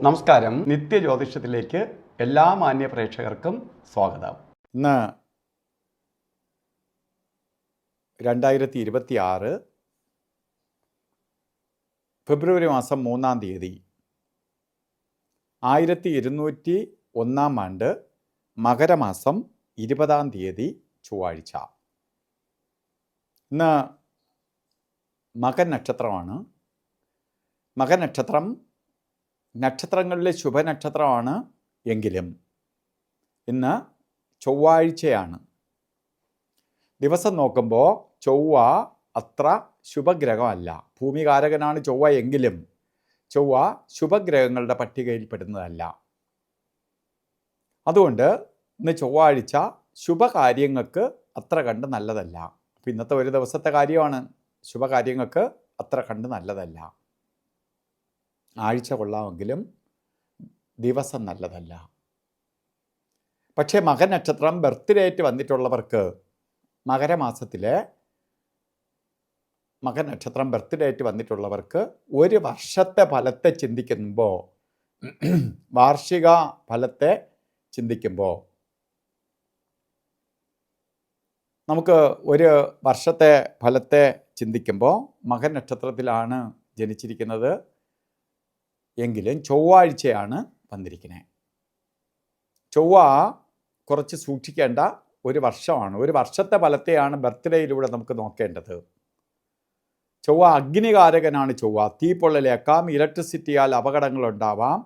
നമസ്കാരം. നിത്യജ്യോതിഷത്തിലേക്ക് എല്ലാ മാന്യ പ്രേക്ഷകർക്കും സ്വാഗതം. ഇന്ന് 2026 ഫെബ്രുവരി മാസം 3-ാം തീയതി 1201 ആണ്ട് മകരമാസം 20-ാം തീയതി ചൊവ്വാഴ്ച. ഇന്ന് മകൻ നക്ഷത്രമാണ്. മകൻ നക്ഷത്രം നക്ഷത്രങ്ങളിലെ ശുഭനക്ഷത്രമാണ് എങ്കിലും ഇന്ന് ചൊവ്വാഴ്ചയാണ്. ദിവസം നോക്കുമ്പോൾ ചൊവ്വ അത്ര ശുഭഗ്രഹമല്ല. ഭൂമികാരകനാണ് ചൊവ്വ എങ്കിലും ചൊവ്വ ശുഭഗ്രഹങ്ങളുടെ പട്ടികയിൽപ്പെടുന്നതല്ല. അതുകൊണ്ട് ഇന്ന് ചൊവ്വാഴ്ച ശുഭകാര്യങ്ങൾക്ക് അത്ര കണ്ട് നല്ലതല്ല. അപ്പോൾ ഇന്നത്തെ ഒരു ദിവസത്തെ കാര്യമാണ്. ശുഭകാര്യങ്ങൾക്ക് അത്ര കണ്ട് നല്ലതല്ല. ആഴ്ച കൊള്ളാമെങ്കിലും ദിവസം നല്ലതല്ല. പക്ഷേ മകൻ നക്ഷത്രം ബർത്ത്ഡേറ്റ് വന്നിട്ടുള്ളവർക്ക് മകരമാസത്തിലെ മകൻ നക്ഷത്രം ബർത്ത്ഡേറ്റ് വന്നിട്ടുള്ളവർക്ക് ഒരു വർഷത്തെ ഫലത്തെ ചിന്തിക്കുമ്പോൾ, വാർഷിക ഫലത്തെ ചിന്തിക്കുമ്പോൾ നമുക്ക് ഒരു വർഷത്തെ ഫലത്തെ ചിന്തിക്കുമ്പോൾ മകൻ നക്ഷത്രത്തിലാണ് ജനിച്ചിരിക്കുന്നത് എങ്കിലും ചൊവ്വാഴ്ചയാണ് വന്നിരിക്കുന്നത്. ചൊവ്വ കുറച്ച് സൂക്ഷിക്കേണ്ട ഒരു വർഷമാണ്. ഒരു വർഷത്തെ ഫലത്തെയാണ് ബർത്ത്ഡേയിലൂടെ നമുക്ക് നോക്കേണ്ടത്. ചൊവ്വ അഗ്നികാരകനാണ്. ചൊവ്വ തീപ്പൊള്ളലേക്കാം, ഇലക്ട്രിസിറ്റിയാൽ അപകടങ്ങളുണ്ടാവാം,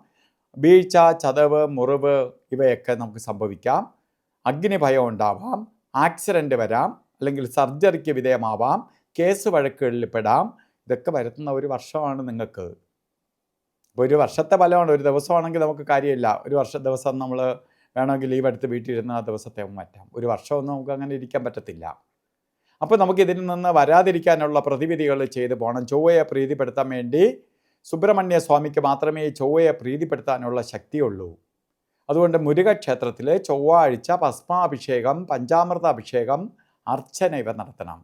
വീഴ്ച, ചതവ്, മുറിവ് ഇവയൊക്കെ നമുക്ക് സംഭവിക്കാം. അഗ്നിഭയം ഉണ്ടാവാം, ആക്സിഡൻറ്റ് വരാം, അല്ലെങ്കിൽ സർജറിക്ക് വിധേയമാവാം, കേസ് വഴക്കുകളിൽ പെടാം. ഇതൊക്കെ വരുത്തുന്ന ഒരു വർഷമാണ് നിങ്ങൾക്ക്. ഇപ്പോൾ ഒരു വർഷത്തെ ഫലമാണ്. ഒരു ദിവസമാണെങ്കിൽ നമുക്ക് കാര്യമില്ല. ഒരു ദിവസം നമ്മൾ വേണമെങ്കിൽ ലീവ് എടുത്ത് വീട്ടിലിരുന്ന് ആ ദിവസത്തെ മാറ്റാം. ഒരു വർഷമൊന്നും നമുക്ക് അങ്ങനെ ഇരിക്കാൻ പറ്റത്തില്ല. അപ്പോൾ നമുക്ക് ഇതിൽ നിന്ന് വരാതിരിക്കാനുള്ള പ്രതിവിധികൾ ചെയ്തു പോകണം. ചൊവ്വയെ പ്രീതിപ്പെടുത്താൻ വേണ്ടി സുബ്രഹ്മണ്യ സ്വാമിക്ക് മാത്രമേ ചൊവ്വയെ പ്രീതിപ്പെടുത്താനുള്ള ശക്തിയുള്ളൂ. അതുകൊണ്ട് മുരുകക്ഷേത്രത്തിൽ ചൊവ്വാഴ്ച ഭസ്മാഭിഷേകം, പഞ്ചാമൃത അഭിഷേകം, അർച്ചന ഇവ നടത്തണം.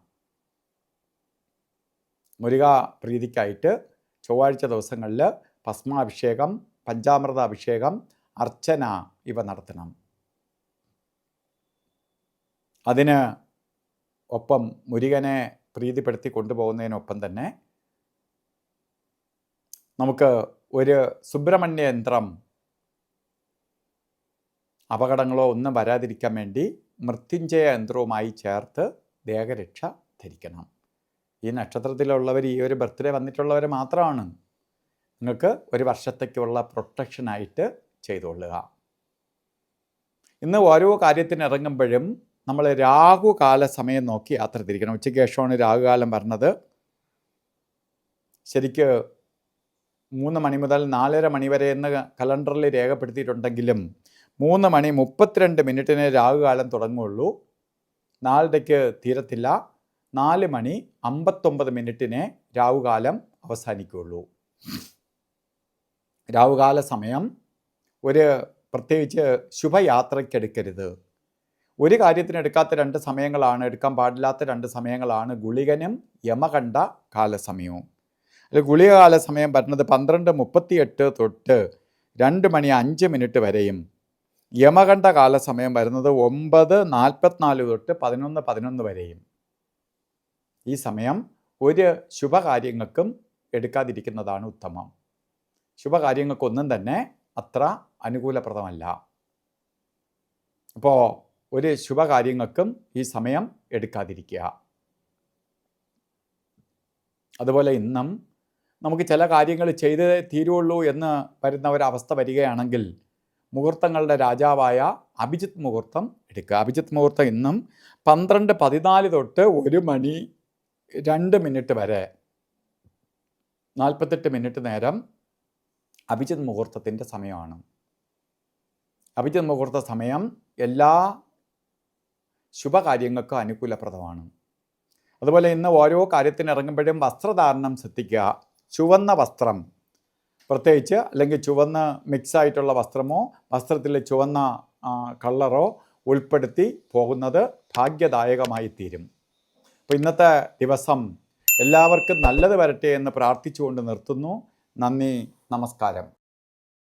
മുരുക പ്രീതിക്കായിട്ട് ചൊവ്വാഴ്ച ദിവസങ്ങളിൽ ഭസ്മാഭിഷേകം, പഞ്ചാമൃത അഭിഷേകം, അർച്ചന ഇവ നടത്തണം. അതിന് ഒപ്പം മുരുകനെ പ്രീതിപ്പെടുത്തി കൊണ്ടുപോകുന്നതിനൊപ്പം തന്നെ നമുക്ക് ഒരു സുബ്രഹ്മണ്യ യന്ത്രം അപകടങ്ങളോ ഒന്നും വരാതിരിക്കാൻ വേണ്ടി മൃത്യുഞ്ജയ യന്ത്രവുമായി ചേർത്ത് ദേഹരക്ഷ ധരിക്കണം. ഈ നക്ഷത്രത്തിലുള്ളവർ, ഈ ഒരു ബർത്ത്ഡേ വന്നിട്ടുള്ളവർ മാത്രമാണ് നിങ്ങൾക്ക് ഒരു വർഷത്തേക്കുള്ള പ്രൊട്ടക്ഷനായിട്ട് ചെയ്തുകൊള്ളുക. ഇന്ന് ഓരോ കാര്യത്തിന് ഇറങ്ങുമ്പോഴും നമ്മൾ രാഹുകാല സമയം നോക്കി യാത്ര തിരിക്കണം. ഉച്ചയ്ക്ക് ശേഷമാണ് രാഹുകാലം പറഞ്ഞത്. ശരിക്ക് 3 മണി മുതൽ 4:30 മണി വരെ എന്ന് കലണ്ടറിൽ രേഖപ്പെടുത്തിയിട്ടുണ്ടെങ്കിലും 3:32 രാഹുകാലം തുടങ്ങുള്ളൂ. 4:30 തീരത്തില്ല. 4:59 രാഹുകാലം അവസാനിക്കുകയുള്ളൂ. രാഹുകാല സമയം ഒരു പ്രത്യേകിച്ച് ശുഭയാത്രയ്ക്കെടുക്കരുത്. ഒരു കാര്യത്തിന് എടുക്കാത്ത 2 സമയങ്ങളാണ്, എടുക്കാൻ പാടില്ലാത്ത 2 സമയങ്ങളാണ് ഗുളികനും യമകണ്ഠ കാലസമയവും. അതിൽ ഗുളിക കാലസമയം പറഞ്ഞത് 12:38 തൊട്ട് 2:05 വരെയും, യമകണ്ഠ കാലസമയം വരുന്നത് 9:44 തൊട്ട് 11:11 വരെയും. ഈ സമയം ഒരു ശുഭകാര്യങ്ങൾക്കും എടുക്കാതിരിക്കുന്നതാണ് ഉത്തമം. ശുഭകാര്യങ്ങൾക്കൊന്നും തന്നെ അത്ര അനുകൂലപ്രദമല്ല. അപ്പോൾ ഒരു ശുഭകാര്യങ്ങൾക്കും ഈ സമയം എടുക്കാതിരിക്കുക. അതുപോലെ ഇന്നും നമുക്ക് ചില കാര്യങ്ങൾ ചെയ്തേ തീരുള്ളൂ എന്ന് വരുന്ന ഒരവസ്ഥ വരികയാണെങ്കിൽ മുഹൂർത്തങ്ങളുടെ രാജാവായ അഭിജിത്ത് മുഹൂർത്തം എടുക്കുക. അഭിജിത്ത് മുഹൂർത്തം ഇന്നും 12:14 തൊട്ട് 1:02 വരെ 48 മിനിറ്റ് നേരം അഭിജിത്ത് മുഹൂർത്തത്തിൻ്റെ സമയമാണ്. അഭിജിത്ത് മുഹൂർത്ത സമയം എല്ലാ ശുഭകാര്യങ്ങൾക്കും അനുകൂലപ്രദമാണ്. അതുപോലെ ഇന്ന് ഓരോ കാര്യത്തിന് ഇറങ്ങുമ്പോഴും വസ്ത്രധാരണം ശ്രദ്ധിക്കുക. ചുവന്ന വസ്ത്രം പ്രത്യേകിച്ച്, അല്ലെങ്കിൽ ചുവന്ന മിക്സായിട്ടുള്ള വസ്ത്രമോ വസ്ത്രത്തിൽ ചുവന്ന കളറോ ഉൾപ്പെടുത്തി പോകുന്നത് ഭാഗ്യദായകമായി തീരും. അപ്പോൾ ഇന്നത്തെ ദിവസം എല്ലാവർക്കും നല്ലത് വരട്ടെ എന്ന് പ്രാർത്ഥിച്ചുകൊണ്ട് നിർത്തുന്നു. നന്ദി, നമസ്കാരം.